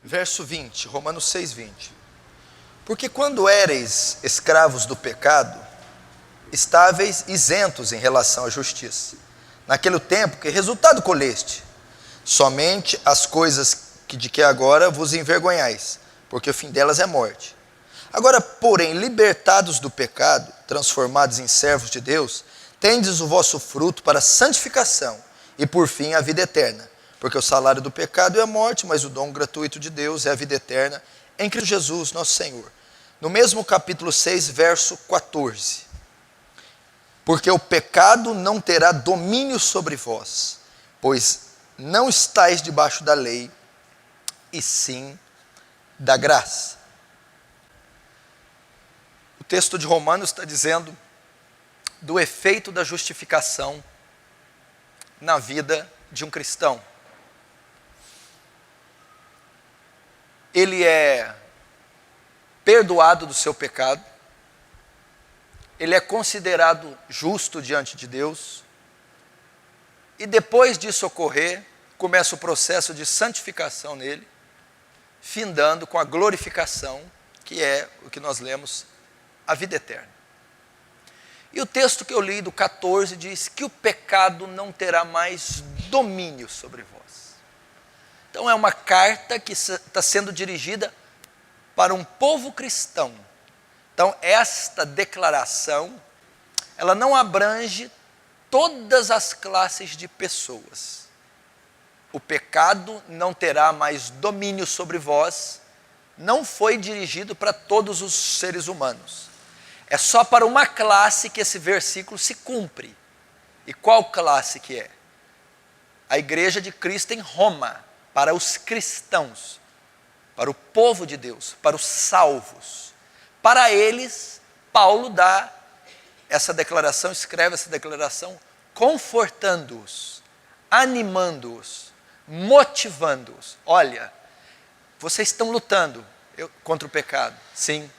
verso 20, Romanos 6, 20. Porque quando éreis escravos do pecado, estáveis isentos em relação à justiça. Naquele tempo, que resultado colheste? Somente as coisas de que agora vos envergonhais, porque o fim delas é morte. Agora, porém, libertados do pecado, transformados em servos de Deus, tendes o vosso fruto para a santificação e por fim a vida eterna. Porque o salário do pecado é a morte, mas o dom gratuito de Deus é a vida eterna em Cristo Jesus, nosso Senhor. No mesmo capítulo 6, verso 14. Porque o pecado não terá domínio sobre vós, pois não estáis debaixo da lei, e sim da graça. O texto de Romanos está dizendo do efeito da justificação na vida de um cristão. Ele é perdoado do seu pecado, ele é considerado justo diante de Deus, e depois disso ocorrer, começa o processo de santificação nele, findando com a glorificação, que é o que nós lemos, a vida eterna. E o texto que eu li do 14 diz que o pecado não terá mais domínio sobre vós. Então é uma carta que está sendo dirigida para um povo cristão. Então esta declaração, ela não abrange todas as classes de pessoas. O pecado não terá mais domínio sobre vós, não foi dirigido para todos os seres humanos. É só para uma classe que esse versículo se cumpre. E qual classe que é? A igreja de Cristo em Roma, para os cristãos, para o povo de Deus, para os salvos. Para eles, Paulo dá essa declaração, escreve essa declaração, confortando-os, animando-os, motivando-os. Olha, vocês estão lutando contra o pecado? Sim.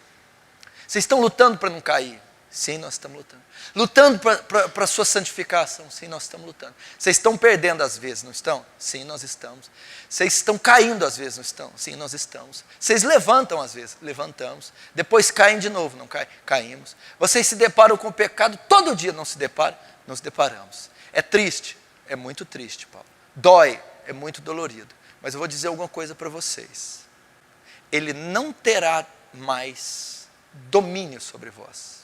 Vocês estão lutando para não cair? Sim, nós estamos lutando. Lutando para a sua santificação? Sim, nós estamos lutando. Vocês estão perdendo às vezes, não estão? Sim, nós estamos. Vocês estão caindo às vezes, não estão? Sim, nós estamos. Vocês levantam às vezes? Levantamos. Depois caem de novo, não caem? Caímos. Vocês se deparam com o pecado todo dia, não se deparam? Nos deparamos. É triste? É muito triste, Paulo. Dói? É muito dolorido. Mas eu vou dizer alguma coisa para vocês. Ele não terá mais domínio sobre vós.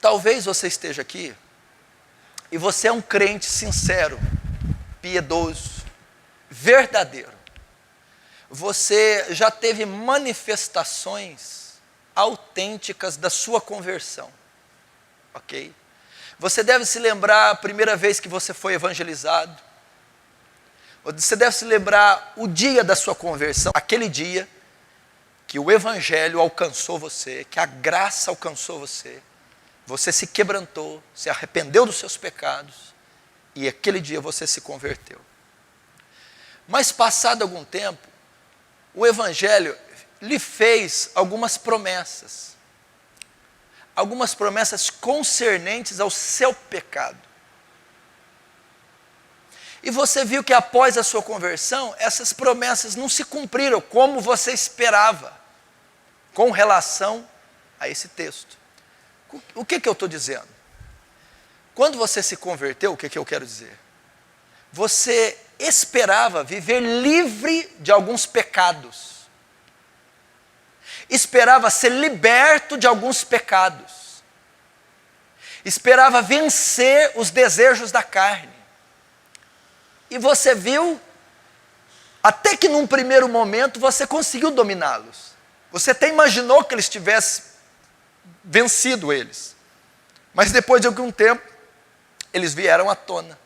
Talvez você esteja aqui e você é um crente sincero, piedoso, verdadeiro. Você já teve manifestações autênticas da sua conversão, ok? Você deve se lembrar a primeira vez que você foi evangelizado. Você deve se lembrar o dia da sua conversão, aquele dia que o evangelho alcançou você, que a graça alcançou você. Você se quebrantou, se arrependeu dos seus pecados e aquele dia você se converteu. Mas passado algum tempo, o evangelho lhe fez algumas promessas concernentes ao seu pecado. E você viu que após a sua conversão, essas promessas não se cumpriram como você esperava, com relação a esse texto. O que eu estou dizendo? Quando você se converteu, o que eu quero dizer? Você esperava viver livre de alguns pecados. Esperava ser liberto de alguns pecados. Esperava vencer os desejos da carne. E você viu, até que num primeiro momento você conseguiu dominá-los. Você até imaginou que eles tivessem vencido eles. Mas depois de algum tempo, eles vieram à tona.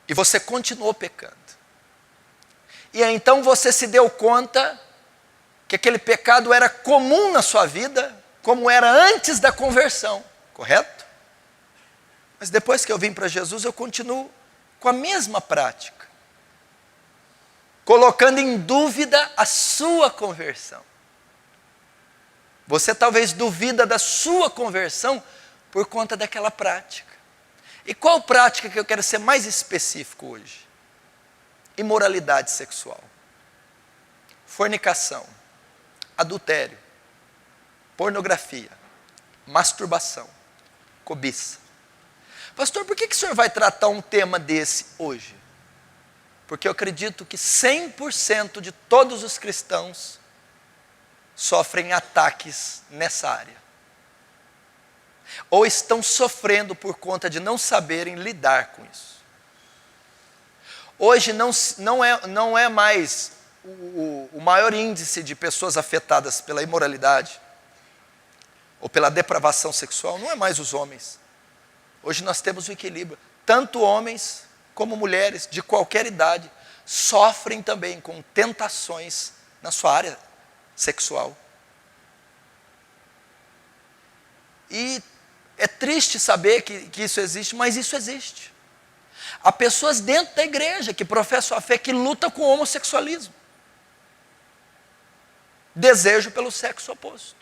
E você continuou pecando. E aí, então você se deu conta que aquele pecado era comum na sua vida, como era antes da conversão, correto? Mas depois que eu vim para Jesus, eu continuo com a mesma prática, colocando em dúvida a sua conversão. Você talvez duvida da sua conversão por conta daquela prática. E qual prática que eu quero ser mais específico hoje? Imoralidade sexual. fornicação, adultério, pornografia, masturbação, cobiça. Pastor, por que o senhor vai tratar um tema desse hoje? Porque eu acredito que 100% de todos os cristãos sofrem ataques nessa área. Ou estão sofrendo por conta de não saberem lidar com isso. Hoje não é mais o maior índice de pessoas afetadas pela imoralidade ou pela depravação sexual, não é mais os homens. Hoje nós temos o equilíbrio. Tanto homens como mulheres de qualquer idade sofrem também com tentações na sua área sexual. E é triste saber que isso existe, mas isso existe. Há pessoas dentro da igreja que professam a fé que lutam com o homossexualismo. Desejo pelo sexo oposto.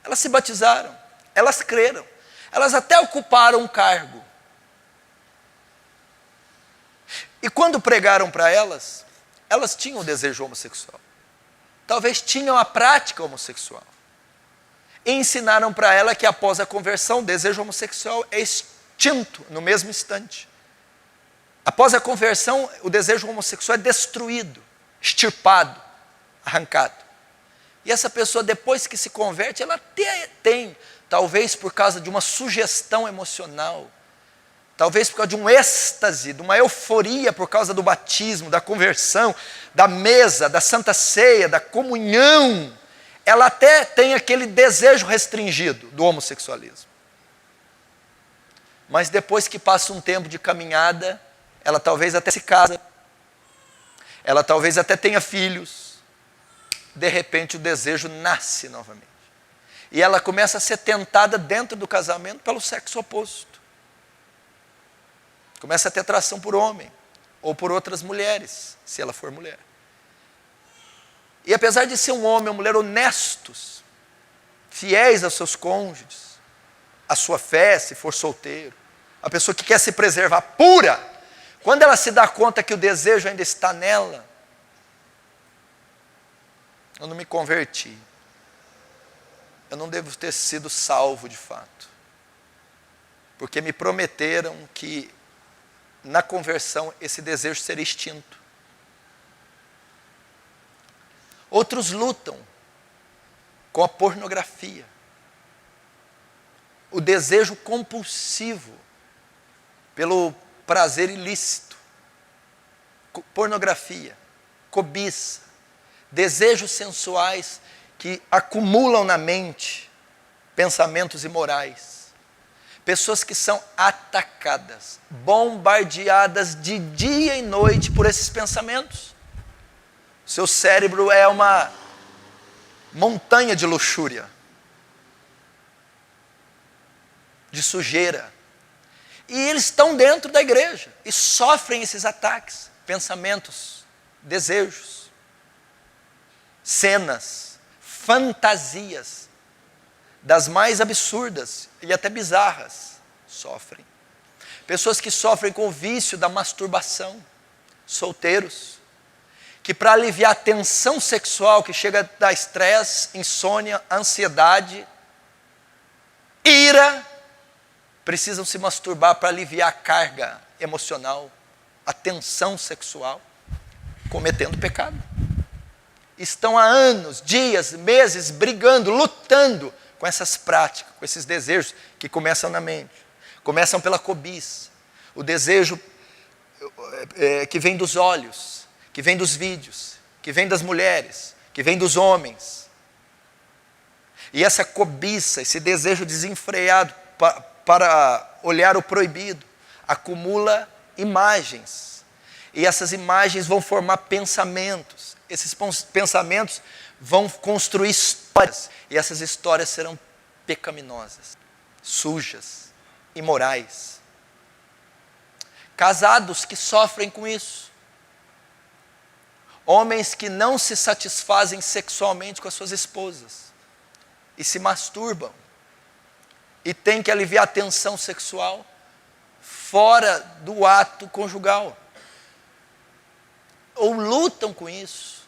Elas se batizaram, elas creram, elas até ocuparam um cargo. E quando pregaram para elas, elas tinham o desejo homossexual. Talvez tinham a prática homossexual. E ensinaram para ela que após a conversão, o desejo homossexual é extinto no mesmo instante. Após a conversão, o desejo homossexual é destruído, extirpado, arrancado. E essa pessoa, depois que se converte, ela tem, talvez por causa de uma sugestão emocional, talvez por causa de um êxtase, de uma euforia por causa do batismo, da conversão, da mesa, da santa ceia, da comunhão, ela até tem aquele desejo restringido do homossexualismo. Mas depois que passa um tempo de caminhada, ela talvez até se casa, ela talvez até tenha filhos. De repente o desejo nasce novamente. E ela começa a ser tentada dentro do casamento pelo sexo oposto. Começa a ter atração por homem, ou por outras mulheres, se ela for mulher. E apesar de ser um homem ou mulher honestos, fiéis aos seus cônjuges, à sua fé, se for solteiro, a pessoa que quer se preservar pura, quando ela se dá conta que o desejo ainda está nela, eu não me converti. Eu não devo ter sido salvo de fato. Porque me prometeram que na conversão esse desejo seria extinto. Outros lutam com a pornografia. O desejo compulsivo pelo prazer ilícito. Pornografia, cobiça. Desejos sensuais que acumulam na mente pensamentos imorais. Pessoas que são atacadas, bombardeadas de dia e noite por esses pensamentos. Seu cérebro é uma montanha de luxúria, de sujeira. E eles estão dentro da igreja e sofrem esses ataques, pensamentos, desejos. Cenas, fantasias, das mais absurdas e até bizarras, sofrem. Pessoas que sofrem com o vício da masturbação, solteiros, que para aliviar a tensão sexual que chega a dar estresse, insônia, ansiedade, ira, precisam se masturbar para aliviar a carga emocional, a tensão sexual, cometendo pecado. Estão há anos, dias, meses, brigando, lutando com essas práticas, com esses desejos que começam na mente. Começam pela cobiça, o desejo que vem dos olhos, que vem dos vídeos, que vem das mulheres, que vem dos homens. E essa cobiça, esse desejo desenfreado para olhar o proibido, acumula imagens. E essas imagens vão formar pensamentos. Esses pensamentos vão construir histórias, e essas histórias serão pecaminosas, sujas, imorais. Casados que sofrem com isso. Homens que não se satisfazem sexualmente com as suas esposas e se masturbam e têm que aliviar a tensão sexual fora do ato conjugal. Ou lutam com isso.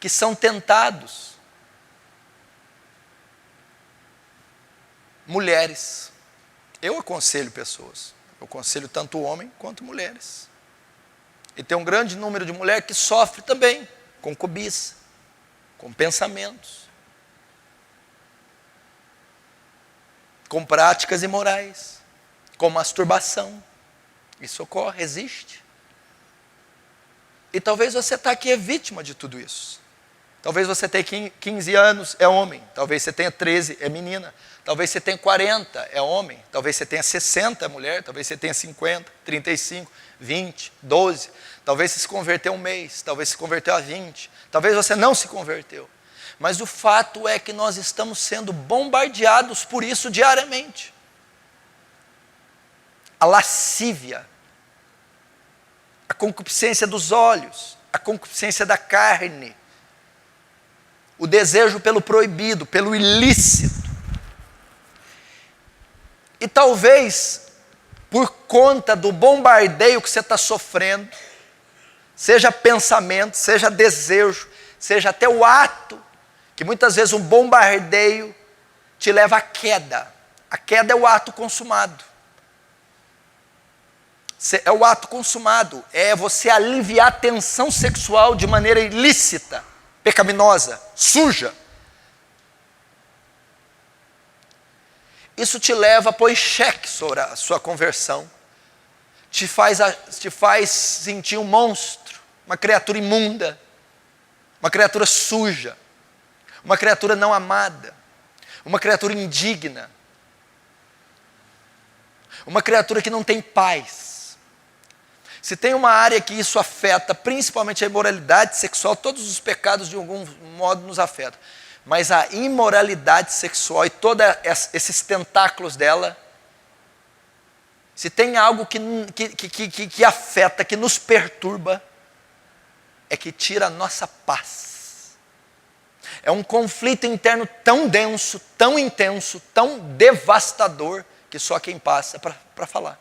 que são tentados. Mulheres. Eu aconselho pessoas. Eu aconselho tanto homem quanto mulheres. E tem um grande número de mulheres que sofre também com cobiça, com pensamentos, com práticas imorais, com masturbação. Isso ocorre, existe. E talvez você está aqui é vítima de tudo isso. Talvez você tenha 15 anos, é homem. Talvez você tenha 13, é menina. Talvez você tenha 40, é homem. Talvez você tenha 60, é mulher. Talvez você tenha 50, 35, 20, 12. Talvez você se converteu um mês. Talvez se converteu a 20. Talvez você não se converteu. Mas o fato é que nós estamos sendo bombardeados por isso diariamente. A lascívia, a concupiscência dos olhos, a concupiscência da carne, o desejo pelo proibido, pelo ilícito. E talvez, por conta do bombardeio que você está sofrendo, seja pensamento, seja desejo, seja até o ato, que muitas vezes um bombardeio te leva à queda. A queda é o ato consumado. É o ato consumado, é você aliviar a tensão sexual de maneira ilícita, pecaminosa, suja. Isso te leva a pôr em xeque sobre a sua conversão. Te faz sentir um monstro, uma criatura imunda, uma criatura suja, uma criatura não amada, uma criatura indigna, uma criatura que não tem paz. Se tem uma área que isso afeta, principalmente a imoralidade sexual, todos os pecados de algum modo nos afetam. Mas a imoralidade sexual e todos esses tentáculos dela, se tem algo que afeta, que nos perturba, é que tira a nossa paz. É um conflito interno tão denso, tão intenso, tão devastador, que só quem passa para falar.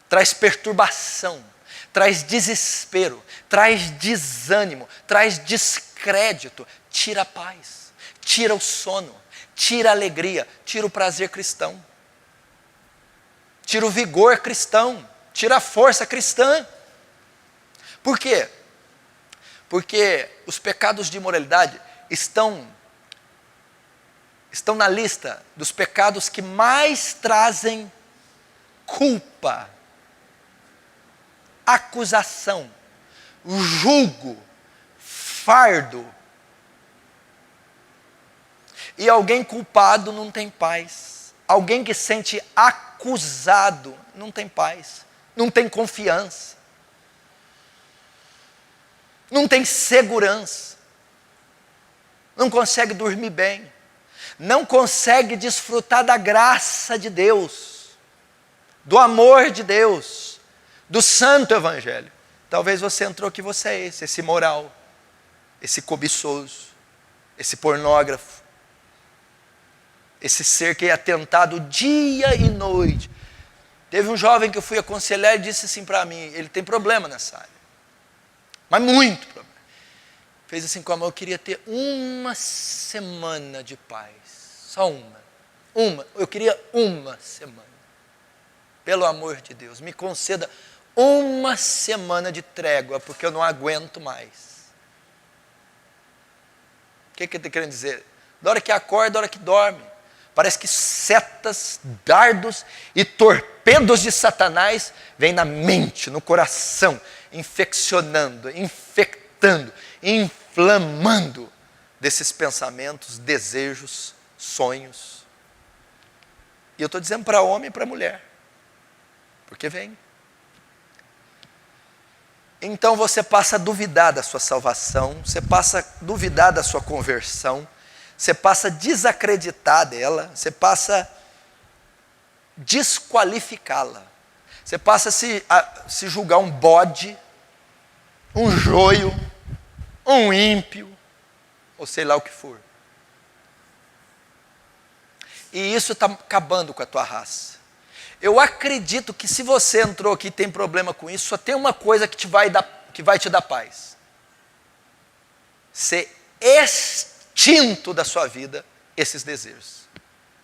Traz perturbação, traz desespero, traz desânimo, traz descrédito, tira a paz, tira o sono, tira a alegria, tira o prazer cristão, tira o vigor cristão, tira a força cristã. Por quê? Porque os pecados de imoralidade estão na lista dos pecados que mais trazem culpa, acusação, julgo, fardo. E alguém culpado não tem paz. Alguém que sente acusado não tem paz. Não tem confiança. Não tem segurança. Não consegue dormir bem. Não consegue desfrutar da graça de Deus, do amor de Deus, do santo evangelho. Talvez você entrou que você é esse imoral, esse cobiçoso, esse pornógrafo, esse ser que é atentado dia e noite. Teve um jovem que eu fui aconselhar e disse assim para mim, ele tem problema nessa área, mas muito problema. Fez assim com a mão, eu queria ter uma semana de paz, só eu queria uma semana. Pelo amor de Deus, me conceda uma semana de trégua, porque eu não aguento mais. O que ele está querendo dizer? Da hora que acorda, da hora que dorme. Parece que setas, dardos e torpedos de Satanás vêm na mente, no coração, infeccionando, infectando, inflamando desses pensamentos, desejos, sonhos. E eu estou dizendo para homem e para mulher, porque vem. Então você passa a duvidar da sua salvação, você passa a duvidar da sua conversão, você passa a desacreditar dela, você passa a desqualificá-la, você passa a se julgar um bode, um joio, um ímpio, ou sei lá o que for. E isso está acabando com a tua raça. Eu acredito que se você entrou aqui e tem problema com isso, só tem uma coisa que vai te dar paz. ser extinto da sua vida esses desejos.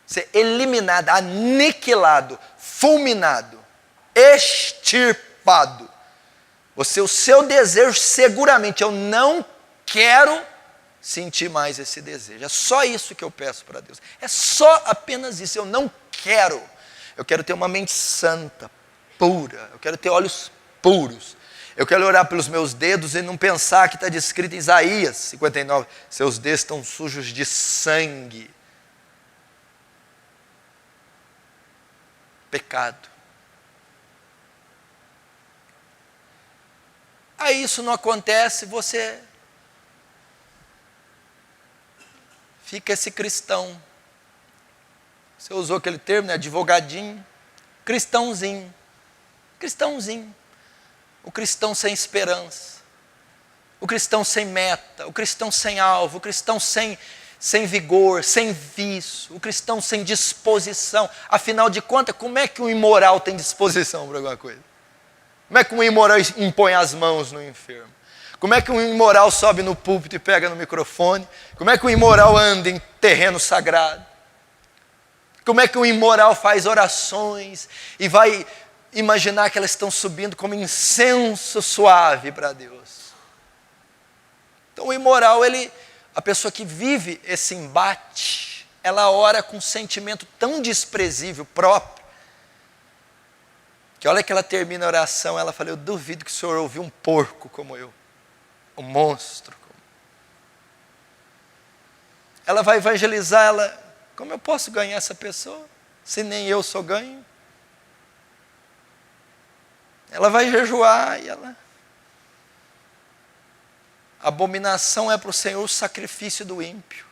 Ser eliminado, aniquilado, fulminado, extirpado. O seu desejo seguramente, eu não quero sentir mais esse desejo. É só isso que eu peço para Deus. É só apenas isso, eu não quero. Eu quero ter uma mente santa, pura. Eu quero ter olhos puros. Eu quero orar pelos meus dedos e não pensar que está descrito em Isaías 59. Seus dedos estão sujos de sangue. Pecado. Aí isso não acontece, você fica esse cristão. Você usou aquele termo, né? Advogadinho. Cristãozinho. Cristãozinho. O cristão sem esperança. O cristão sem meta. O cristão sem alvo. O cristão sem vigor, sem vício. O cristão sem disposição. Afinal de contas, como é que um imoral tem disposição para alguma coisa? Como é que um imoral impõe as mãos no enfermo? Como é que um imoral sobe no púlpito e pega no microfone? Como é que um imoral anda em terreno sagrado? Como é que um imoral faz orações e vai imaginar que elas estão subindo como incenso suave para Deus? Então o imoral, a pessoa que vive esse embate, ela ora com um sentimento tão desprezível próprio, que a hora que ela termina a oração, ela fala, eu duvido que o senhor ouviu um porco como eu, um monstro. Ela vai evangelizar, como eu posso ganhar essa pessoa, se nem eu sou ganho? Ela vai jejuar e abominação é para o Senhor o sacrifício do ímpio.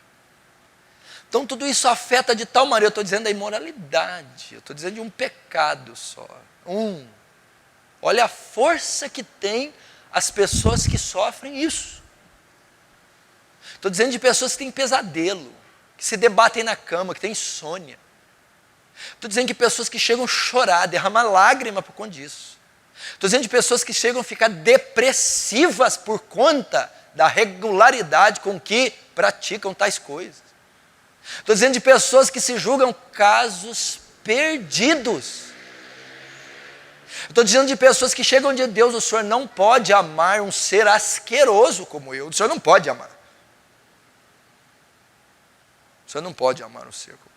Então tudo isso afeta de tal maneira, eu estou dizendo da imoralidade, eu estou dizendo de um pecado só. Olha a força que tem as pessoas que sofrem isso. Estou dizendo de pessoas que têm pesadelo, que se debatem na cama, que têm insônia. Estou dizendo de pessoas que chegam a chorar, derramar lágrima por conta disso. Estou dizendo de pessoas que chegam a ficar depressivas por conta da regularidade com que praticam tais coisas. Estou dizendo de pessoas que se julgam casos perdidos. Estou dizendo de pessoas que chegam de Deus, o Senhor não pode amar um ser asqueroso como eu. O Senhor não pode amar. O Senhor não pode amar um ser como eu.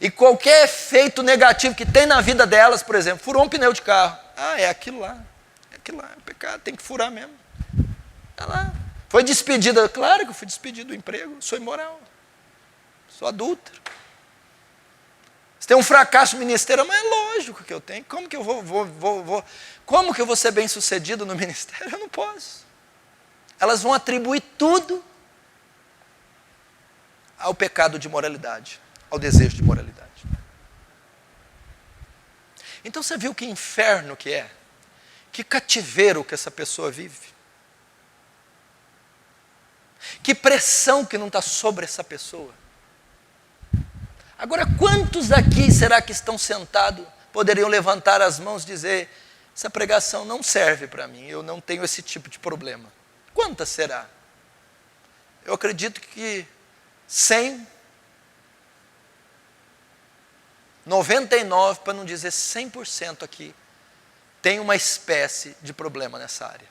E qualquer efeito negativo que tem na vida delas, por exemplo, furou um pneu de carro. É aquilo lá. É aquilo lá, é pecado, tem que furar mesmo. É lá. Foi despedida, claro que eu fui despedido do emprego, sou imoral. Sou adúltero. Se tem um fracasso ministerial, mas é lógico que eu tenho. Como que eu como que eu vou ser bem sucedido no ministério? Eu não posso. Elas vão atribuir tudo ao pecado de moralidade, ao desejo de moralidade. Então você viu que inferno que é? Que cativeiro que essa pessoa vive? Que pressão que não está sobre essa pessoa? Agora, quantos aqui será que estão sentados, poderiam levantar as mãos e dizer, essa pregação não serve para mim, eu não tenho esse tipo de problema? Quantas será? Eu acredito que 100, 99, para não dizer 100% aqui, tem uma espécie de problema nessa área.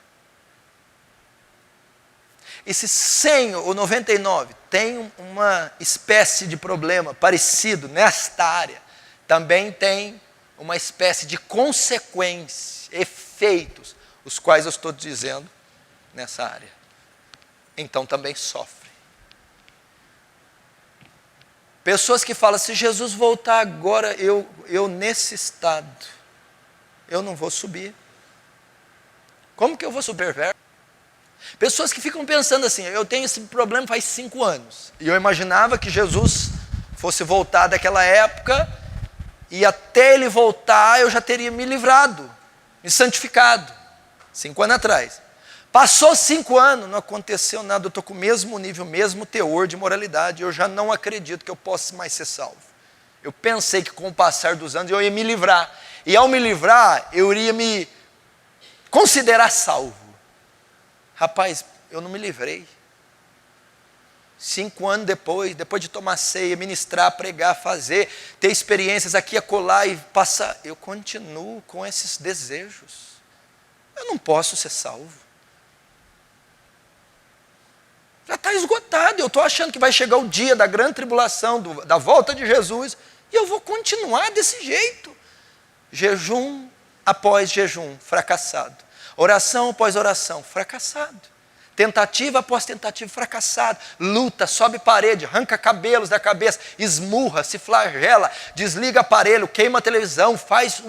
E se 100 ou 99 tem uma espécie de problema parecido nesta área, também tem uma espécie de consequência, efeitos, os quais eu estou dizendo nessa área. Então também sofre. Pessoas que falam, se Jesus voltar agora, eu nesse estado, eu não vou subir. Como que eu vou subir? Pessoas que ficam pensando assim, eu tenho esse problema faz 5 anos. E eu imaginava que Jesus fosse voltar daquela época, e até ele voltar eu já teria me livrado, me santificado. 5 anos atrás. Passou 5 anos, não aconteceu nada, eu estou com o mesmo nível, mesmo teor de moralidade, eu já não acredito que eu possa mais ser salvo. Eu pensei que com o passar dos anos eu ia me livrar. E ao me livrar, eu iria me considerar salvo. Rapaz, eu não me livrei. 5 anos depois de tomar ceia, ministrar, pregar, fazer, ter experiências aqui, acolá e passar, eu continuo com esses desejos. Eu não posso ser salvo. Já está esgotado. Eu estou achando que vai chegar o dia da grande tribulação, da volta de Jesus, e eu vou continuar desse jeito. Jejum após jejum, fracassado. Oração após oração, fracassado. Tentativa após tentativa, fracassado. Luta, sobe parede, arranca cabelos da cabeça, esmurra, se flagela, desliga aparelho, queima a televisão, faz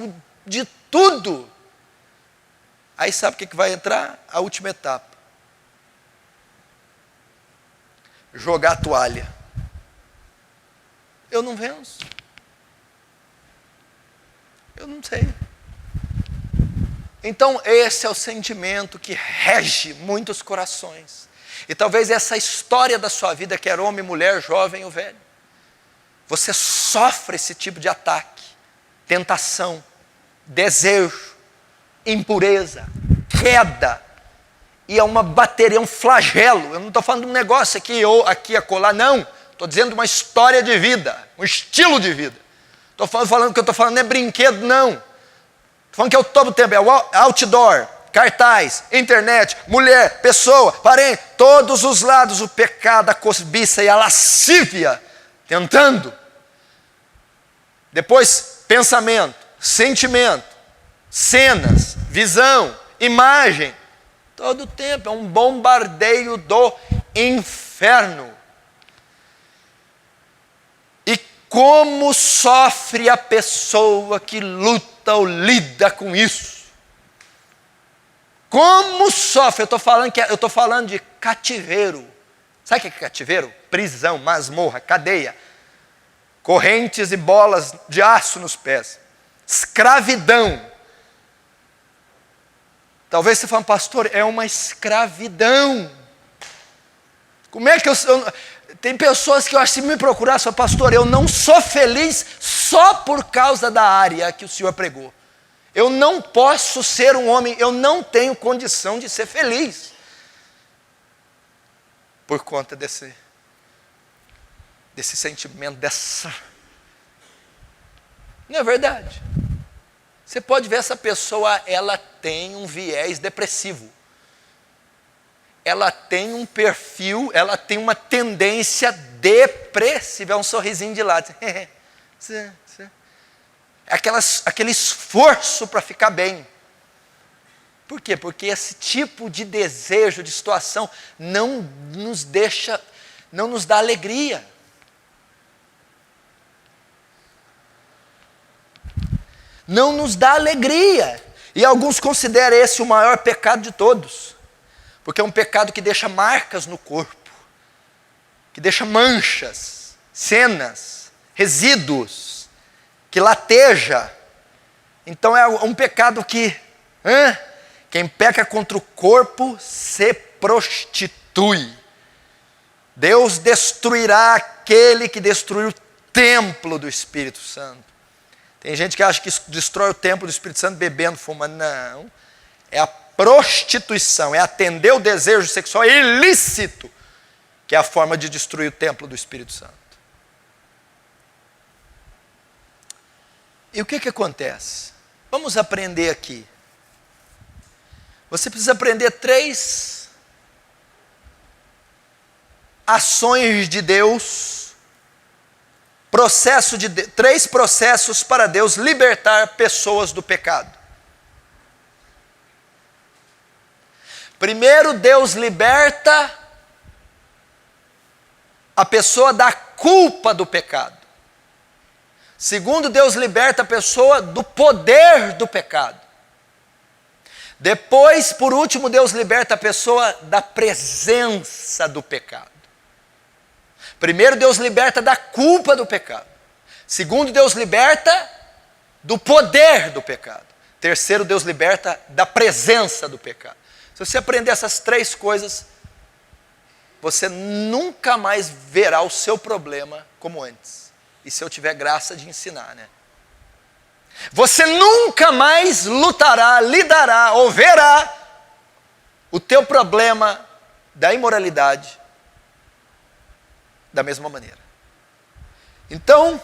de tudo. Aí sabe o que vai entrar? A última etapa. Jogar a toalha. Eu não venço. Eu não sei. Então esse é o sentimento que rege muitos corações. E talvez essa história da sua vida, quer homem, mulher, jovem ou velho, você sofre esse tipo de ataque, tentação, desejo, impureza, queda, e é uma bateria, um flagelo. Eu não estou falando de um negócio aqui ou aqui acolá, não. Estou dizendo de uma história de vida, um estilo de vida. Estou falando que eu estou falando não é brinquedo, não. Estou falando que é o todo o tempo, é o outdoor, cartaz, internet, mulher, pessoa, parente, todos os lados, o pecado, a cobiça e a lascívia, tentando. Depois, pensamento, sentimento, cenas, visão, imagem, todo o tempo, é um bombardeio do inferno. E como sofre a pessoa que luta ou lida com isso? Como sofre? Eu estou falando de cativeiro. Sabe o que é cativeiro? Prisão, masmorra, cadeia, correntes e bolas de aço nos pés, escravidão. Talvez você fale, pastor, é uma escravidão. Como é que tem pessoas que eu acho que se me procurar, só pastor, eu não sou feliz só por causa da área que o senhor pregou. Eu não posso ser um homem, eu não tenho condição de ser feliz. Por conta desse sentimento, Não é verdade? Você pode ver essa pessoa, ela tem um viés depressivo. Ela tem um perfil, ela tem uma tendência depressiva. É um sorrisinho de lado. É aquele esforço para ficar bem. Por quê? Porque esse tipo de desejo, de situação, não nos dá alegria. Não nos dá alegria. E alguns consideram esse o maior pecado de todos. Porque é um pecado que deixa marcas no corpo, que deixa manchas, cenas, resíduos, que lateja. Então é um pecado que, quem peca contra o corpo se prostitui. Deus destruirá aquele que destruiu o templo do Espírito Santo. Tem gente que acha que destrói o templo do Espírito Santo bebendo, fumando. Não. É a prostituição, é atender o desejo sexual ilícito, que é a forma de destruir o templo do Espírito Santo. E o que acontece? Vamos aprender aqui. Você precisa aprender 3 ações de Deus, 3 processos para Deus libertar pessoas do pecado. Primeiro, Deus liberta a pessoa da culpa do pecado. Segundo, Deus liberta a pessoa do poder do pecado. Depois, por último, Deus liberta a pessoa da presença do pecado. Primeiro, Deus liberta da culpa do pecado. Segundo, Deus liberta do poder do pecado. Terceiro, Deus liberta da presença do pecado. Se você aprender essas 3 coisas, você nunca mais verá o seu problema como antes. E se eu tiver graça de ensinar, né? Você nunca mais lutará, lidará ou verá o teu problema da imoralidade da mesma maneira. Então,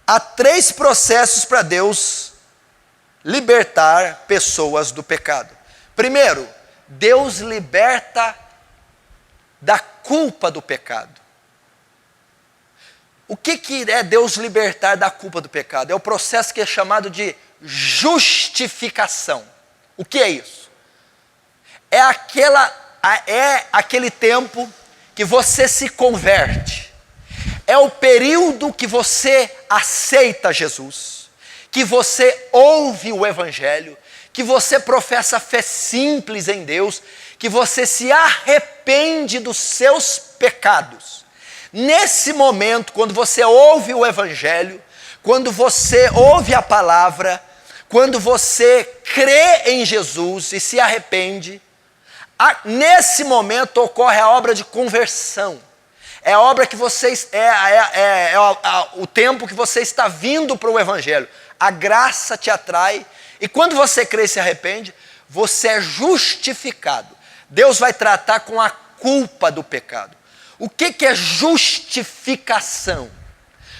há 3 processos para Deus libertar pessoas do pecado. Primeiro, Deus liberta da culpa do pecado. O que é Deus libertar da culpa do pecado? É o processo que é chamado de justificação. O que é isso? É aquele tempo que você se converte. É o período que você aceita Jesus, que você ouve o Evangelho, que você professa fé simples em Deus, que você se arrepende dos seus pecados. Nesse momento, quando você ouve o Evangelho, quando você ouve a palavra, quando você crê em Jesus e se arrepende, nesse momento ocorre a obra de conversão. É a obra que vocês o tempo que você está vindo para o Evangelho. A graça te atrai e quando você crê e se arrepende, você é justificado. Deus vai tratar com a culpa do pecado. O que é justificação?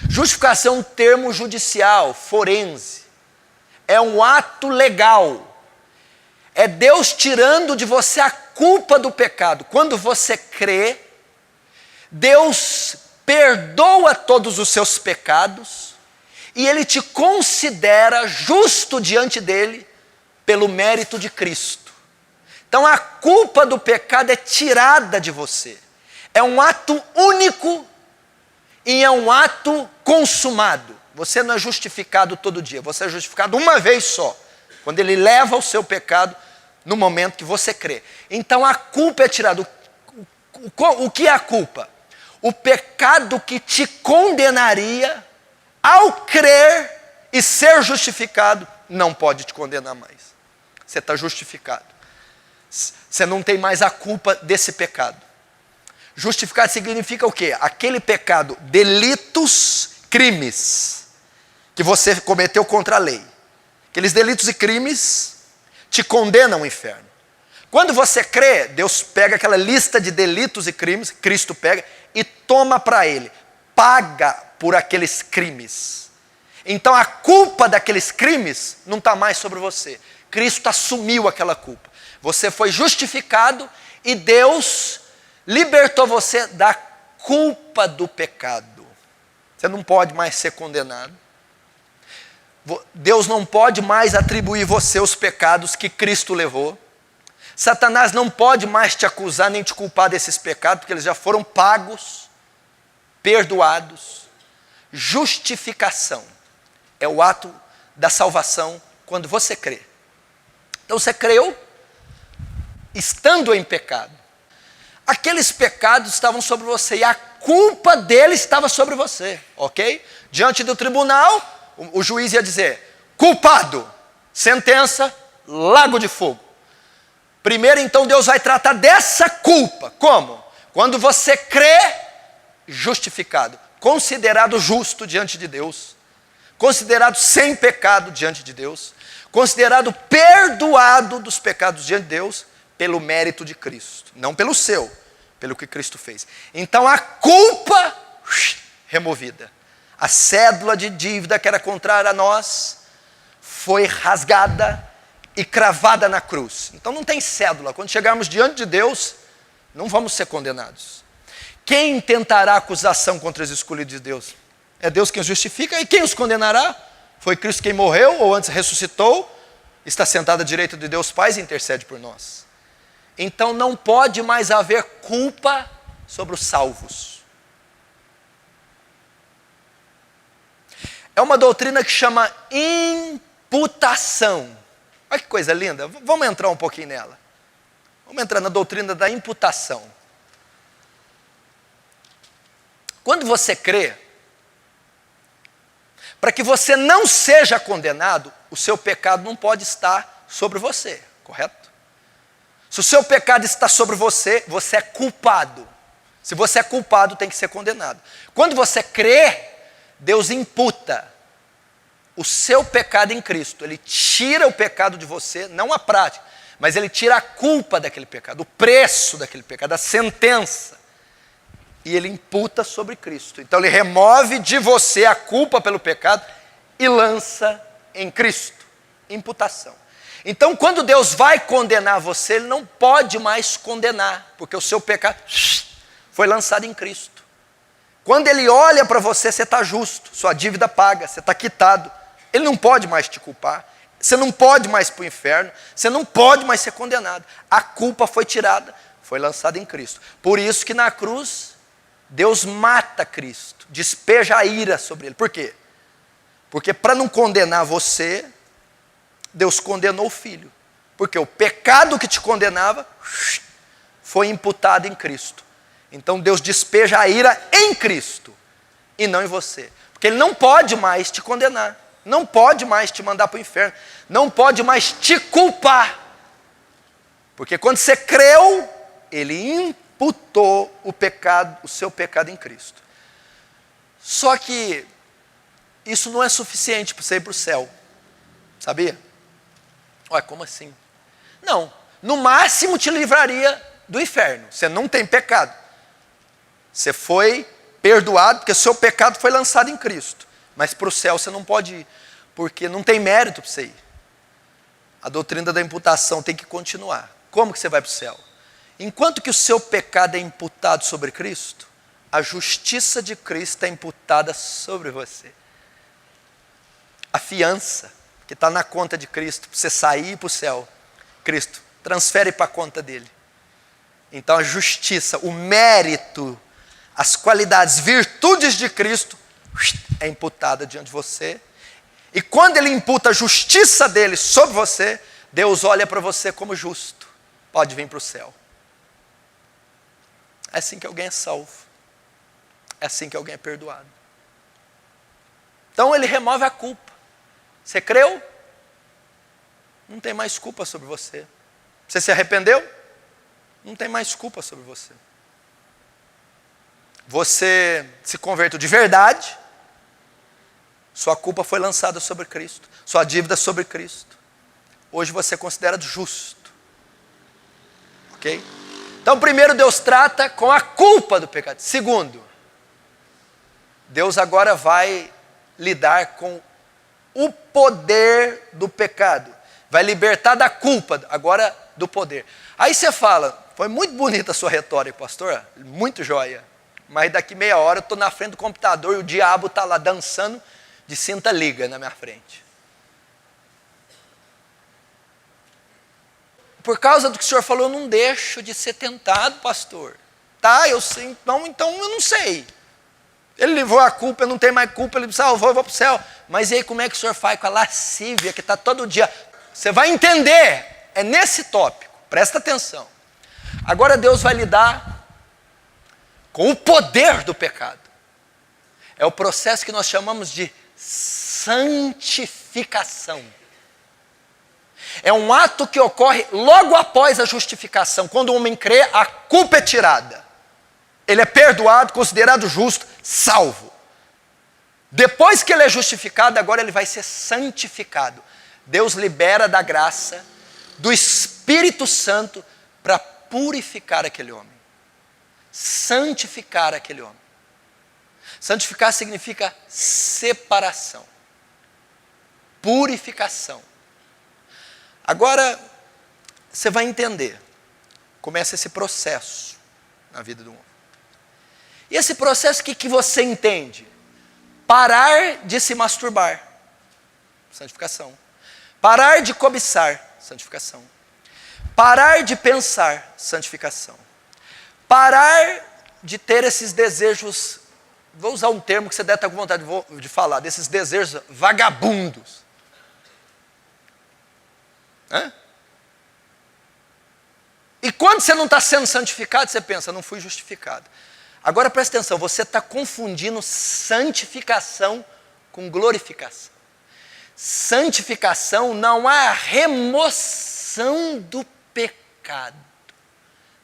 Justificação é um termo judicial, forense. É um ato legal. É Deus tirando de você a culpa do pecado. Quando você crê, Deus perdoa todos os seus pecados e Ele te considera justo diante dEle pelo mérito de Cristo. Então a culpa do pecado é tirada de você. É um ato único e é um ato consumado. Você não é justificado todo dia, você é justificado uma vez só, quando Ele leva o seu pecado no momento que você crê. Então a culpa é tirada. O que é a culpa? O pecado que te condenaria, ao crer e ser justificado, não pode te condenar mais. Você está justificado. Você não tem mais a culpa desse pecado. Justificado significa o quê? Aquele pecado, delitos, crimes, que você cometeu contra a lei. Aqueles delitos e crimes te condenam ao inferno. Quando você crê, Deus pega aquela lista de delitos e crimes, Cristo pega e toma para Ele, paga por aqueles crimes. Então a culpa daqueles crimes não está mais sobre você. Cristo assumiu aquela culpa. Você foi justificado e Deus libertou você da culpa do pecado. Você não pode mais ser condenado. Deus não pode mais atribuir você os pecados que Cristo levou. Satanás não pode mais te acusar nem te culpar desses pecados, porque eles já foram pagos, perdoados. Justificação é o ato da salvação quando você crê. Então você creu, estando em pecado. Aqueles pecados estavam sobre você e a culpa deles estava sobre você, ok? Diante do tribunal, o juiz ia dizer, culpado, sentença, lago de fogo. Primeiro, então, Deus vai tratar dessa culpa. Como? Quando você crê, justificado, considerado justo diante de Deus, considerado sem pecado diante de Deus, considerado perdoado dos pecados diante de Deus, pelo mérito de Cristo, não pelo seu, pelo que Cristo fez. Então a culpa removida, a cédula de dívida que era contrária a nós, foi rasgada e cravada na cruz. Então não tem cédula. Quando chegarmos diante de Deus, não vamos ser condenados. Quem tentará acusação contra os escolhidos de Deus? É Deus quem os justifica. E quem os condenará? Foi Cristo quem morreu, ou antes ressuscitou, está sentado à direita de Deus Pai e intercede por nós. Então não pode mais haver culpa sobre os salvos. É uma doutrina que chama imputação. Olha que coisa linda, vamos entrar um pouquinho nela. Vamos entrar na doutrina da imputação. Quando você crê, para que você não seja condenado, o seu pecado não pode estar sobre você, correto? Se o seu pecado está sobre você, você é culpado. Se você é culpado, tem que ser condenado. Quando você crê, Deus imputa o seu pecado em Cristo. Ele tira o pecado de você, não a prática, mas ele tira a culpa daquele pecado, o preço daquele pecado, a sentença, e ele imputa sobre Cristo. Então ele remove de você a culpa pelo pecado e lança em Cristo, imputação. Então quando Deus vai condenar você, Ele não pode mais condenar, porque o seu pecado foi lançado em Cristo. Quando Ele olha para você, você está justo, sua dívida paga, você está quitado. Ele não pode mais te culpar, você não pode mais ir para o inferno, você não pode mais ser condenado. A culpa foi tirada, foi lançada em Cristo. Por isso que na cruz, Deus mata Cristo, despeja a ira sobre Ele. Por quê? Porque para não condenar você, Deus condenou o Filho. Porque o pecado que te condenava foi imputado em Cristo. Então Deus despeja a ira em Cristo e não em você. Porque Ele não pode mais te condenar, não pode mais te mandar para o inferno, não pode mais te culpar. Porque quando você creu, Ele imputou o pecado, o seu pecado em Cristo. Só que isso não é suficiente para você ir para o céu, sabia? Ué, como assim? Não, no máximo te livraria do inferno, você não tem pecado. Você foi perdoado, porque o seu pecado foi lançado em Cristo. Mas para o céu você não pode ir, porque não tem mérito para você ir. A doutrina da imputação tem que continuar. Como que você vai para o céu? Enquanto que o seu pecado é imputado sobre Cristo, a justiça de Cristo é imputada sobre você. A fiança que está na conta de Cristo, para você sair para o céu, Cristo transfere para a conta dele. Então a justiça, o mérito, as qualidades, virtudes de Cristo é imputada diante de você. E quando Ele imputa a justiça dele sobre você, Deus olha para você como justo. Pode vir para o céu. É assim que alguém é salvo. É assim que alguém é perdoado. Então Ele remove a culpa. Você creu? Não tem mais culpa sobre você. Você se arrependeu? Não tem mais culpa sobre você. Você se converteu de verdade? Sua culpa foi lançada sobre Cristo. Sua dívida sobre Cristo. Hoje você é considerado justo. Ok? Então, primeiro, Deus trata com a culpa do pecado. Segundo, Deus agora vai lidar com o poder do pecado. Vai libertar da culpa, agora do poder. Aí você fala, foi muito bonita a sua retórica, pastor, muito joia. Mas daqui meia hora eu estou na frente do computador e o diabo está lá dançando de cinta liga na minha frente. Por causa do que o senhor falou, eu não deixo de ser tentado, pastor. Tá, eu sei, então eu não sei. Ele levou a culpa, eu não tenho mais culpa, ele me salvou, eu vou para o céu. Mas e aí como é que o senhor faz com a lascívia que está todo dia? Você vai entender, é nesse tópico, presta atenção. Agora Deus vai lidar com o poder do pecado. É o processo que nós chamamos de santificação. É um ato que ocorre logo após a justificação. Quando o homem crê, a culpa é tirada. Ele é perdoado, considerado justo, salvo. Depois que ele é justificado, agora ele vai ser santificado. Deus libera da graça, do Espírito Santo, para purificar aquele homem. Santificar aquele homem. Santificar significa separação. Purificação. Agora, você vai entender. Começa esse processo na vida do homem. E esse processo, o que você entende? Parar de se masturbar. Santificação. Parar de cobiçar. Santificação. Parar de pensar. Santificação. Parar de ter esses desejos, vou usar um termo que você deve estar com vontade de falar, desses desejos vagabundos. Hã? E quando você não está sendo santificado, você pensa, não fui justificado. Agora presta atenção, você está confundindo santificação com glorificação. Santificação não é a remoção do pecado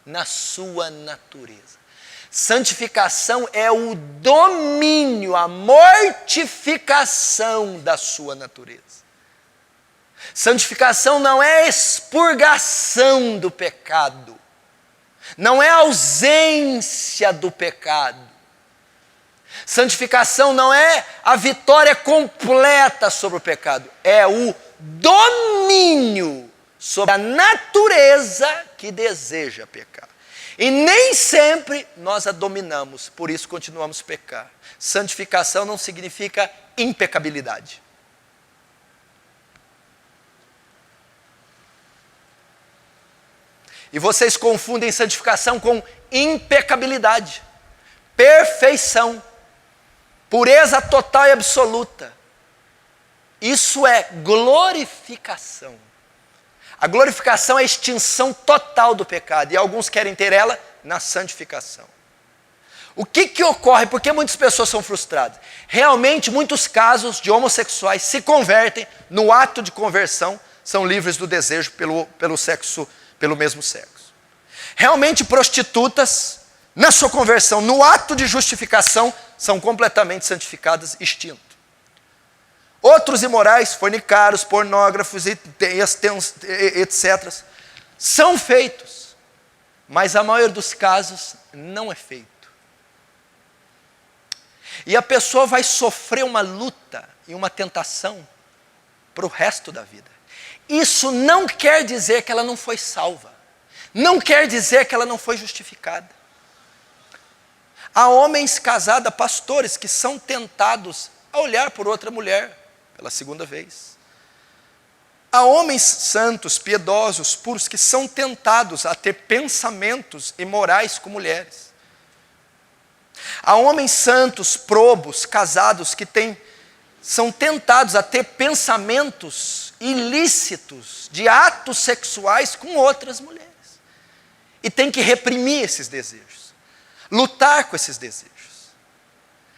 na sua natureza. Santificação é o domínio, a mortificação da sua natureza. Santificação não é expurgação do pecado, não é ausência do pecado. Santificação não é a vitória completa sobre o pecado, é o domínio sobre a natureza que deseja pecar. E nem sempre nós a dominamos, por isso continuamos a pecar. Santificação não significa impecabilidade. E vocês confundem santificação com impecabilidade, perfeição, pureza total e absoluta. Isso é glorificação. A glorificação é a extinção total do pecado, e alguns querem ter ela na santificação. O que ocorre? Por que muitas pessoas são frustradas? Realmente, muitos casos de homossexuais se convertem, no ato de conversão, são livres do desejo pelo mesmo sexo. Realmente, prostitutas, na sua conversão, no ato de justificação, são completamente santificadas, extinto. Outros imorais, fornicários, pornógrafos, etc., são feitos, mas a maioria dos casos não é feito. E a pessoa vai sofrer uma luta e uma tentação para o resto da vida. Isso não quer dizer que ela não foi salva, não quer dizer que ela não foi justificada. Há homens casados, pastores, que são tentados a olhar por outra mulher pela segunda vez. Há homens santos, piedosos, puros, que são tentados a ter pensamentos imorais com mulheres. Há homens santos, probos, casados, que são tentados a ter pensamentos ilícitos de atos sexuais com outras mulheres. E tem que reprimir esses desejos, lutar com esses desejos.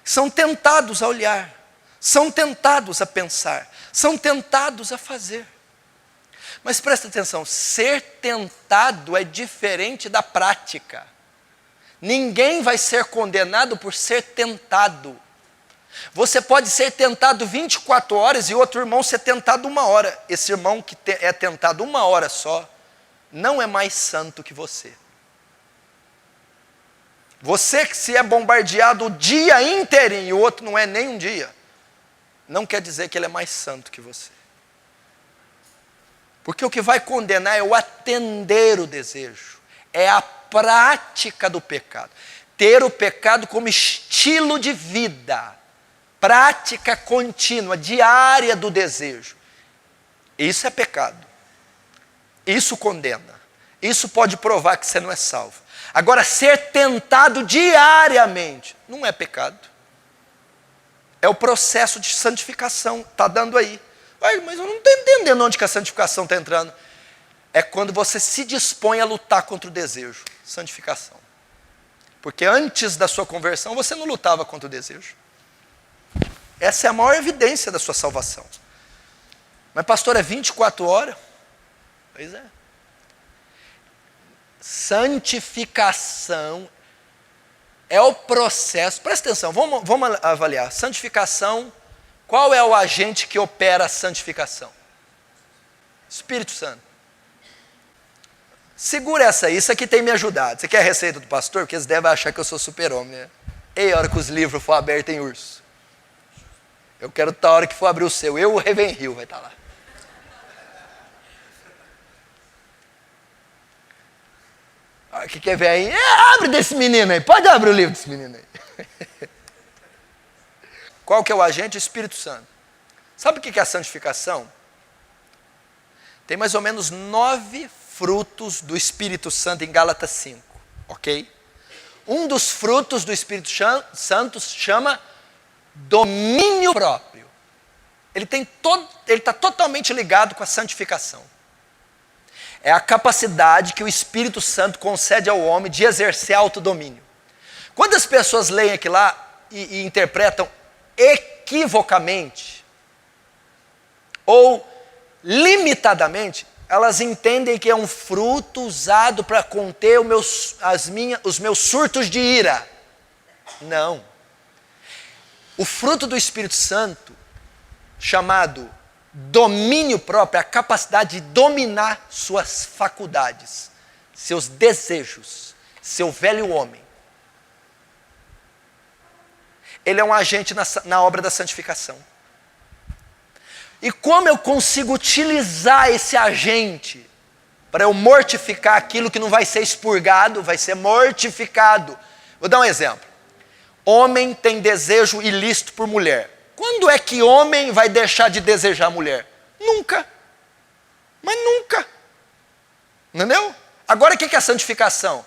São tentados a olhar, são tentados a pensar, são tentados a fazer. Mas presta atenção, ser tentado é diferente da prática. Ninguém vai ser condenado por ser tentado. Você pode ser tentado 24 horas e outro irmão ser tentado 1 hora. Esse irmão que é tentado 1 hora só, não é mais santo que você. Você que se é bombardeado o dia inteirinho e o outro não é nem um dia, não quer dizer que ele é mais santo que você. Porque o que vai condenar é o atender o desejo, é a prática do pecado. Ter o pecado como estilo de vida, prática contínua, diária do desejo. Isso é pecado. Isso condena. Isso pode provar que você não é salvo. Agora, ser tentado diariamente não é pecado. É o processo de santificação, está dando aí. Mas eu não estou entendendo onde que a santificação está entrando. É quando você se dispõe a lutar contra o desejo. Santificação. Porque antes da sua conversão, você não lutava contra o desejo. Essa é a maior evidência da sua salvação. Mas pastor, é 24 horas? Pois é. Santificação é o processo. Presta atenção, vamos avaliar. Santificação, qual é o agente que opera a santificação? Espírito Santo. Segura essa aí, isso aqui tem me ajudado. Você quer a receita do pastor? Porque eles devem achar que eu sou super-homem, né? E a hora que os livros for abertos em urso. Eu quero a hora que for abrir o seu. Eu, o Ravenhill, vai estar lá. O que quer ver aí? Abre desse menino aí. Pode abrir o livro desse menino aí. Qual que é o agente? O Espírito Santo. Sabe o que é a santificação? Tem mais ou menos 9 frutos do Espírito Santo em Gálatas 5, ok? Um dos frutos do Espírito Santo chama domínio próprio. Ele está totalmente ligado com a santificação. É a capacidade que o Espírito Santo concede ao homem de exercer autodomínio. Quando as pessoas leem aqui lá e interpretam equivocamente ou limitadamente, elas entendem que é um fruto usado para conter os meus surtos de ira. Não. O fruto do Espírito Santo, chamado Domínio próprio é a capacidade de dominar suas faculdades, seus desejos, seu velho homem. Ele é um agente na obra da santificação. E como eu consigo utilizar esse agente para eu mortificar aquilo que não vai ser expurgado, vai ser mortificado? Vou dar um exemplo. Homem tem desejo ilícito por mulher. Quando é que homem vai deixar de desejar mulher? Nunca. Mas nunca. Entendeu? Agora o que é a santificação?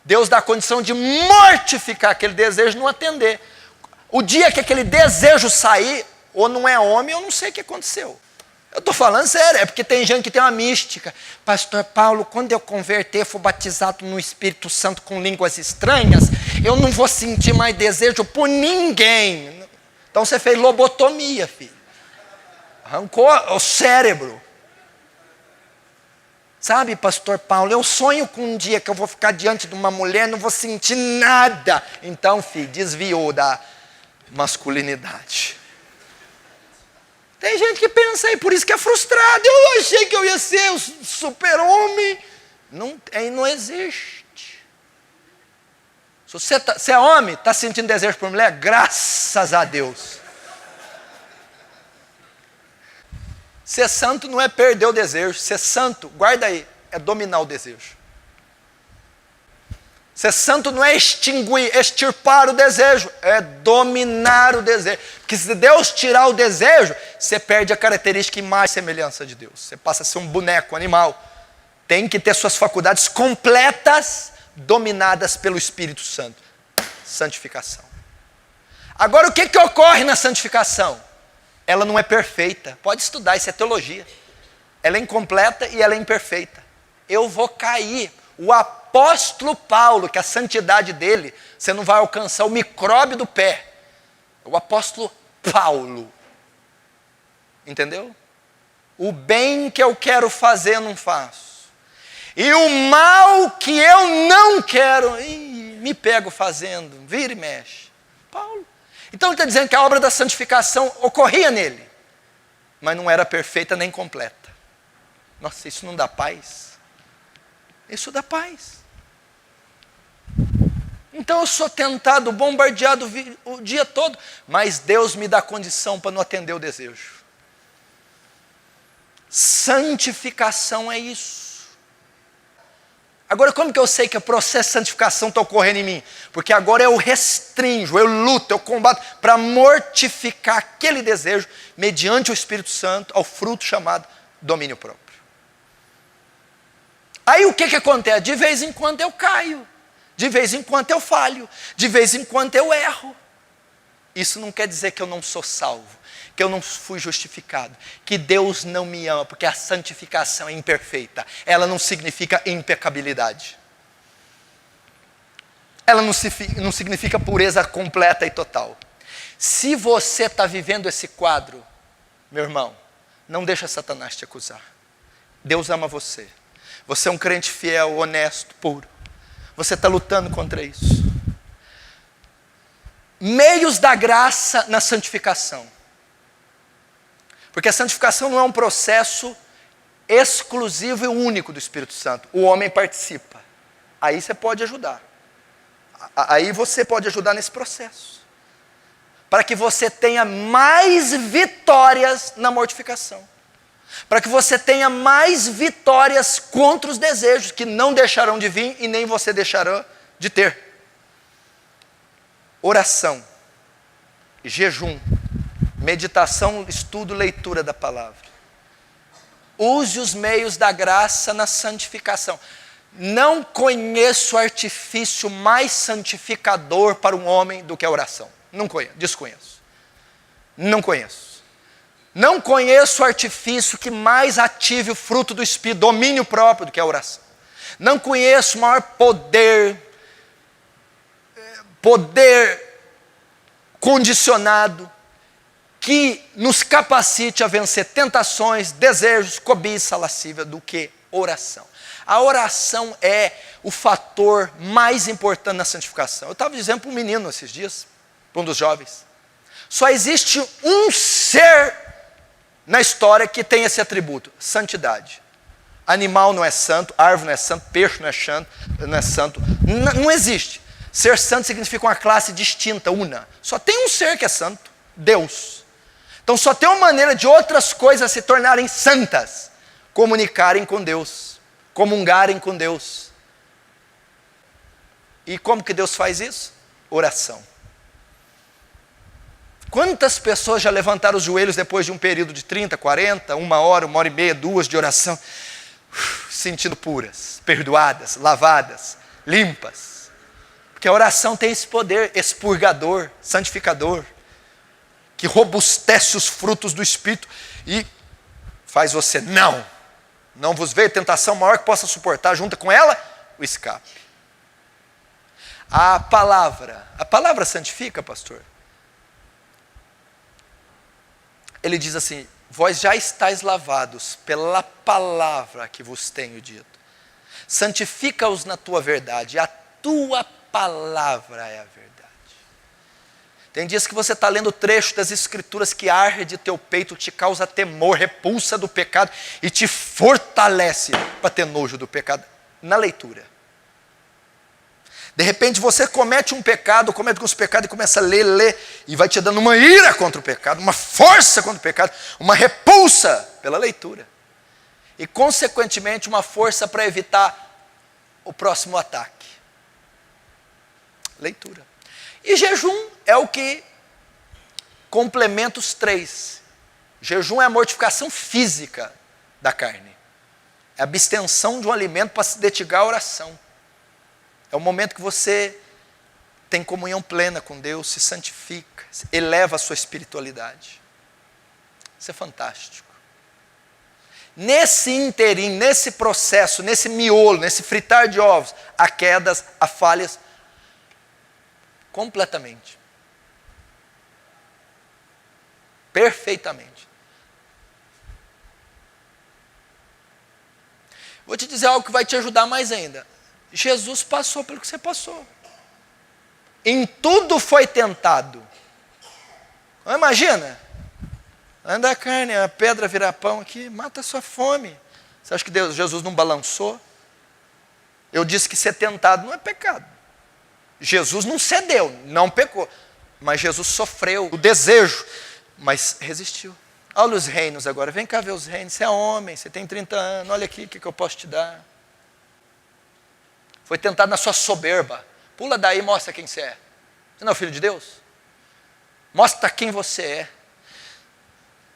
Deus dá a condição de mortificar aquele desejo e não atender. O dia que aquele desejo sair, ou não é homem, eu não sei o que aconteceu. Eu estou falando sério, é porque tem gente que tem uma mística. Pastor Paulo, quando eu converter, for batizado no Espírito Santo com línguas estranhas, eu não vou sentir mais desejo por ninguém. Então você fez lobotomia, filho. Arrancou o cérebro. Sabe, pastor Paulo, eu sonho com um dia que eu vou ficar diante de uma mulher, não vou sentir nada. Então, filho, desviou da masculinidade. Tem gente que pensa aí, por isso que é frustrado. Eu achei que eu ia ser o super-homem. Não existe. Se você é homem, está sentindo desejo por mulher, graças a Deus. Ser santo não é perder o desejo. Ser santo, guarda aí, é dominar o desejo. Ser santo não é extirpar o desejo, é dominar o desejo. Porque se Deus tirar o desejo, você perde a característica imagem e semelhança de Deus. Você passa a ser um boneco, animal. Tem que ter suas faculdades completas, dominadas pelo Espírito Santo. Santificação. Agora o que ocorre na santificação? Ela não é perfeita. Pode estudar, isso é teologia. Ela é incompleta e ela é imperfeita. Eu vou cair. O apóstolo Paulo, que a santidade dele, você não vai alcançar o micróbio do pé. O apóstolo Paulo. Entendeu? O bem que eu quero fazer, eu não faço. E o mal que eu não quero, me pego fazendo. Vira e mexe. Paulo. Então ele está dizendo que a obra da santificação ocorria nele. Mas não era perfeita nem completa. Nossa, isso não dá paz. Isso dá paz. Então eu sou tentado, bombardeado o dia todo, mas Deus me dá condição para não atender o desejo. Santificação é isso. Agora como que eu sei que o processo de santificação está ocorrendo em mim? Porque agora eu restringo, eu luto, eu combato para mortificar aquele desejo mediante o Espírito Santo ao fruto chamado domínio próprio. Aí o que acontece? De vez em quando eu caio, de vez em quando eu falho, de vez em quando eu erro. Isso não quer dizer que eu não sou salvo, que eu não fui justificado, que Deus não me ama, porque a santificação é imperfeita. Ela não significa impecabilidade. Ela não significa pureza completa e total. Se você está vivendo esse quadro, meu irmão, não deixa Satanás te acusar. Deus ama você. Você é um crente fiel, honesto, puro. Você está lutando contra isso. Meios da graça na santificação. Porque a santificação não é um processo exclusivo e único do Espírito Santo. O homem participa. Aí você pode ajudar. Aí você pode ajudar nesse processo. Para que você tenha mais vitórias na mortificação. Para que você tenha mais vitórias contra os desejos que não deixarão de vir e nem você deixará de ter. Oração, jejum, meditação, estudo, leitura da palavra. Use os meios da graça na santificação. Não conheço artifício mais santificador para um homem do que a oração. Não conheço, desconheço. Não conheço. Não conheço artifício que mais ative o fruto do Espírito, domínio próprio do que a oração. Não conheço maior poder condicionado que nos capacite a vencer tentações, desejos, cobiça, lascívia do que oração. A oração é o fator mais importante na santificação. Eu estava dizendo para um menino esses dias, para um dos jovens, só existe um ser na história que tem esse atributo, santidade. Animal não é santo, árvore não é santo, peixe não é santo. Não existe. Ser santo significa uma classe distinta, una. Só tem um ser que é santo, Deus. Então só tem uma maneira de outras coisas se tornarem santas: comunicarem com Deus, comungarem com Deus. E como que Deus faz isso? Oração. Quantas pessoas já levantaram os joelhos depois de um período de 30, 40, 1 hora e meia, 2 de oração, sentindo puras, perdoadas, lavadas, limpas? Porque a oração tem esse poder expurgador, santificador, que robustece os frutos do Espírito e faz você, não vos veio tentação maior que possa suportar, junta com ela o escape. A palavra santifica, pastor. Ele diz assim: vós já estáis lavados pela palavra que vos tenho dito. Santifica-os na tua verdade, a tua palavra é a verdade. Tem dias que você está lendo trecho das escrituras que arde teu peito, te causa temor, repulsa do pecado e te fortalece para ter nojo do pecado na leitura. De repente você comete um pecado, comete alguns pecados e começa a ler, e vai te dando uma ira contra o pecado, uma força contra o pecado, uma repulsa pela leitura. E consequentemente uma força para evitar o próximo ataque. Leitura. E jejum é o que complementa os 3. Jejum é a mortificação física da carne. É a abstenção de um alimento para se dedicar à oração. É o momento que você tem comunhão plena com Deus, se santifica, eleva a sua espiritualidade. Isso é fantástico. Nesse interim, nesse processo, nesse miolo, nesse fritar de ovos, há quedas, há falhas, completamente. Perfeitamente. Vou te dizer algo que vai te ajudar mais ainda. Jesus passou pelo que você passou. Em tudo foi tentado. Imagina, anda a carne, a pedra virar pão aqui, mata a sua fome. Você acha que Jesus não balançou? Eu disse que ser tentado não é pecado. Jesus não cedeu, não pecou. Mas Jesus sofreu o desejo, mas resistiu. Olha os reinos agora, vem cá ver os reinos. Você é homem, você tem 30 anos, olha aqui o que eu posso te dar. Foi tentado na sua soberba. Pula daí e mostra quem você é. Você não é o filho de Deus? Mostra quem você é.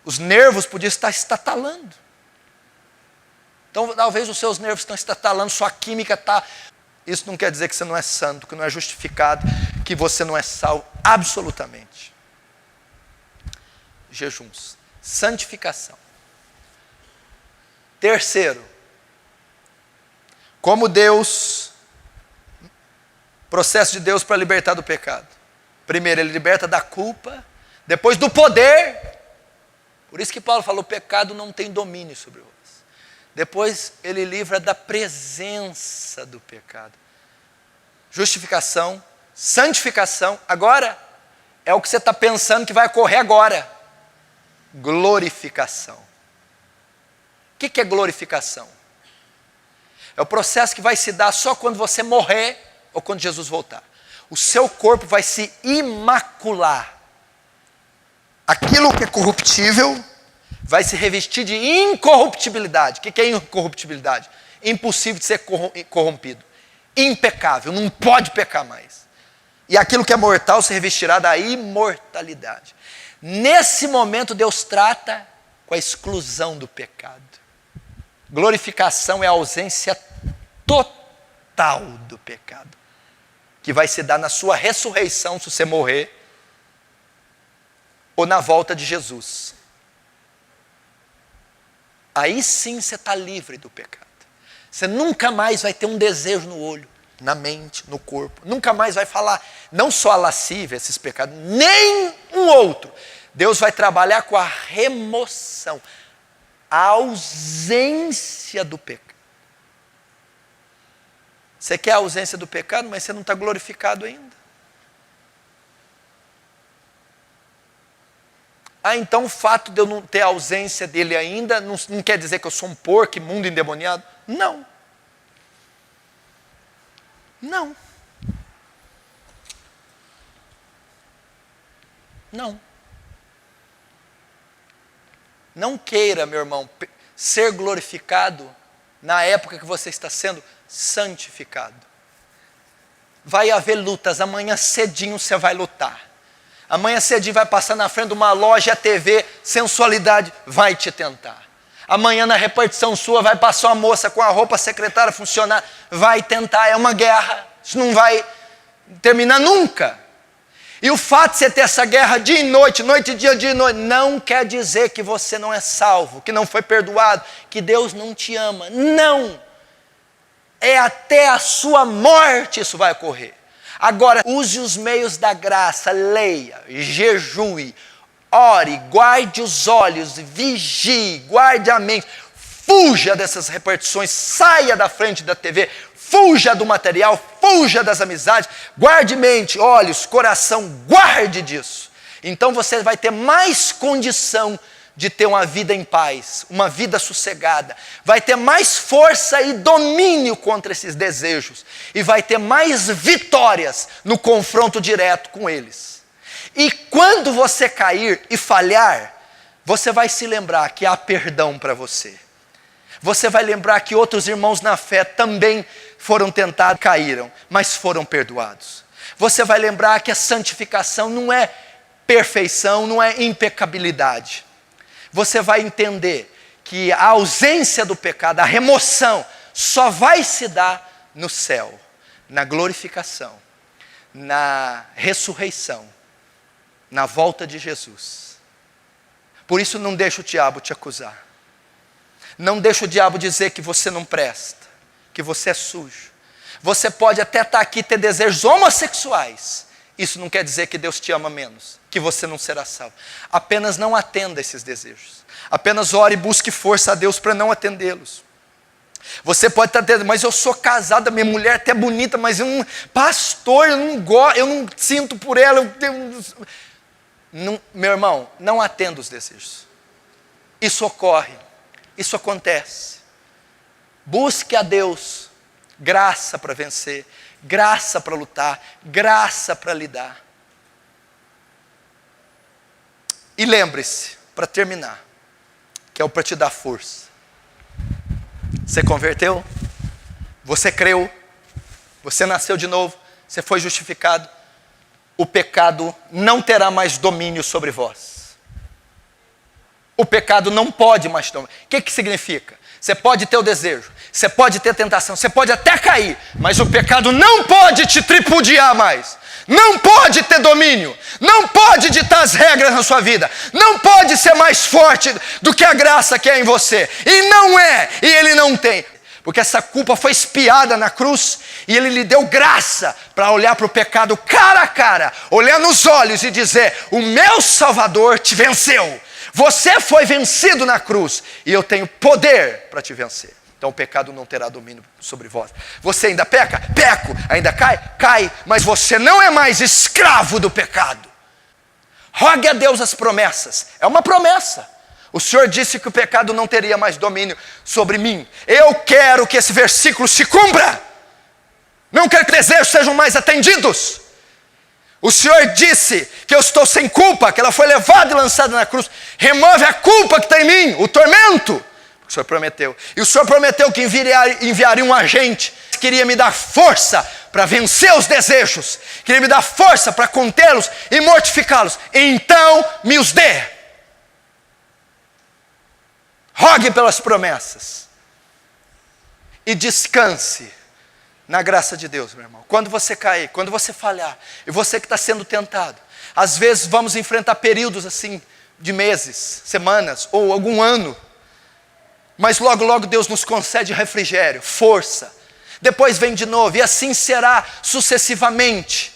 Os nervos podiam estar estatalando. Então talvez os seus nervos estão estatalando, sua química está... Isso não quer dizer que você não é santo, que não é justificado, que você não é salvo. Absolutamente. Jejuns. Santificação. Terceiro, como processo de Deus para libertar do pecado. Primeiro, ele liberta da culpa, depois do poder. Por isso que Paulo falou, o pecado não tem domínio sobre vós. Depois, ele livra da presença do pecado. Justificação, santificação. Agora, é o que você está pensando que vai ocorrer agora. Glorificação. O que é glorificação? É o processo que vai se dar só quando você morrer ou quando Jesus voltar. O seu corpo vai se imacular. Aquilo que é corruptível vai se revestir de incorruptibilidade. O que é incorruptibilidade? Impossível de ser corrompido. Impecável, não pode pecar mais. E aquilo que é mortal se revestirá da imortalidade. Nesse momento Deus trata com a exclusão do pecado. Glorificação é a ausência total do pecado, que vai se dar na sua ressurreição, se você morrer, ou na volta de Jesus. Aí sim você está livre do pecado. Você nunca mais vai ter um desejo no olho, na mente, no corpo. Nunca mais vai falar, não só a lascívia, esses pecados, nem um outro. Deus vai trabalhar com a remoção, a ausência do pecado. Você quer a ausência do pecado, mas você não está glorificado ainda. Ah, então o fato de eu não ter a ausência dele ainda não quer dizer que eu sou um porco, imundo, endemoniado? Não. Não. Não. Não queira, meu irmão, ser glorificado na época que você está sendo santificado. Vai haver lutas, amanhã cedinho você vai lutar. Amanhã cedinho vai passar na frente de uma loja, a TV, sensualidade vai te tentar. Amanhã na repartição sua vai passar uma moça com a roupa secretária funcionar, vai tentar, é uma guerra. Isso não vai terminar nunca. E o fato de você ter essa guerra dia e noite, noite e dia e noite, não quer dizer que você não é salvo, que não foi perdoado, que Deus não te ama. Não! É até a sua morte isso vai ocorrer. Agora, use os meios da graça, leia, jejue, ore, guarde os olhos, vigie, guarde a mente, fuja dessas repartições, saia da frente da TV, fuja do material, fuja das amizades, guarde mente, olhos, coração, guarde disso. Então você vai ter mais condição de ter uma vida em paz, uma vida sossegada, vai ter mais força e domínio contra esses desejos, e vai ter mais vitórias no confronto direto com eles. E quando você cair e falhar, você vai se lembrar que há perdão para você. Você vai lembrar que outros irmãos na fé também foram tentados, caíram, mas foram perdoados. Você vai lembrar que a santificação não é perfeição, não é impecabilidade. Você vai entender que a ausência do pecado, a remoção, só vai se dar no céu, na glorificação, na ressurreição, na volta de Jesus. Por isso não deixa o diabo te acusar. Não deixa o diabo dizer que você não presta, que você é sujo. Você pode até estar aqui e ter desejos homossexuais. Isso não quer dizer que Deus te ama menos, que você não será salvo. Apenas não atenda esses desejos. Apenas ore e busque força a Deus para não atendê-los. Você pode estar dizendo, mas eu sou casada, minha mulher até bonita, mas pastor, eu não sinto por ela. Não, meu irmão, não atenda os desejos. Isso ocorre, isso acontece. Busque a Deus graça para vencer, graça para lutar, graça para lidar. E lembre-se, para terminar, que é para te dar força. Você converteu, você creu, você nasceu de novo, você foi justificado. O pecado não terá mais domínio sobre vós. O pecado não pode mais tomar. O que significa? Você pode ter o desejo, você pode ter tentação, você pode até cair, mas o pecado não pode te tripudiar mais. Não pode ter domínio, não pode ditar as regras na sua vida, não pode ser mais forte do que a graça que é em você. E não é, e ele não tem. Porque essa culpa foi expiada na cruz e ele lhe deu graça para olhar para o pecado cara a cara, olhar nos olhos e dizer, o meu Salvador te venceu. Você foi vencido na cruz e eu tenho poder para te vencer. Então o pecado não terá domínio sobre vós. Você ainda peca? Peco. Ainda cai? Cai. Mas você não é mais escravo do pecado. Rogue a Deus as promessas. É uma promessa. O Senhor disse que o pecado não teria mais domínio sobre mim. Eu quero que esse versículo se cumpra. Não quero que desejos sejam mais atendidos. O Senhor disse que eu estou sem culpa, que ela foi levada e lançada na cruz. Remove a culpa que está em mim, o tormento. O Senhor prometeu. E o Senhor prometeu que enviaria um agente que queria me dar força para vencer os desejos. Queria me dar força para contê-los e mortificá-los. Então me os dê. Rogue pelas promessas. E descanse na graça de Deus, meu irmão. Quando você cair, quando você falhar, e você que está sendo tentado, às vezes vamos enfrentar períodos assim, de meses, semanas, ou algum ano, mas logo, logo Deus nos concede refrigério, força, depois vem de novo, e assim será sucessivamente.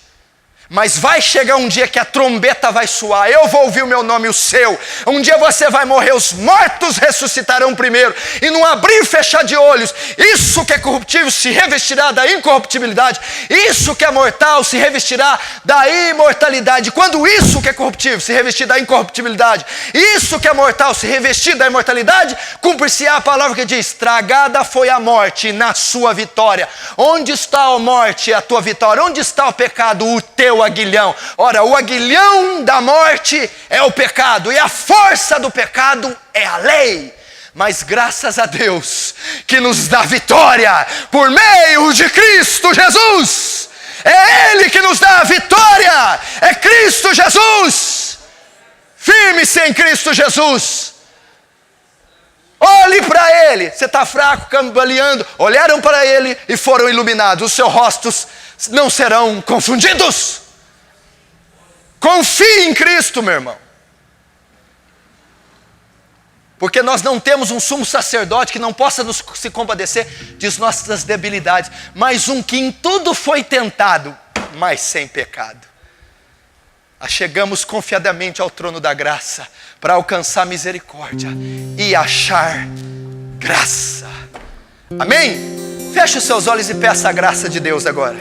Mas vai chegar um dia que a trombeta vai soar, eu vou ouvir o meu nome e o seu. Um dia você vai morrer, os mortos ressuscitarão primeiro. E num abrir e fechar de olhos, isso que é corruptível se revestirá da incorruptibilidade. Isso que é mortal se revestirá da imortalidade. Quando isso que é corruptível se revestir da incorruptibilidade, isso que é mortal se revestir da imortalidade, cumprir-se-á a palavra que diz: tragada foi a morte na sua vitória. Onde está a morte, a tua vitória? Onde está o pecado, o teu aguilhão? Ora, o aguilhão da morte é o pecado, e a força do pecado é a lei. Mas graças a Deus que nos dá vitória por meio de Cristo Jesus. É Ele que nos dá a vitória, é Cristo Jesus. Firme-se em Cristo Jesus. Olhe para Ele. Você está fraco, cambaleando. Olharam para Ele e foram iluminados. Os seus rostos não serão confundidos. Confie em Cristo, meu irmão. Porque nós não temos um sumo sacerdote que não possa se compadecer de nossas debilidades, mas um que em tudo foi tentado, mas sem pecado. Chegamos confiadamente ao trono da graça para alcançar misericórdia e achar graça. Amém? Feche os seus olhos e peça a graça de Deus agora.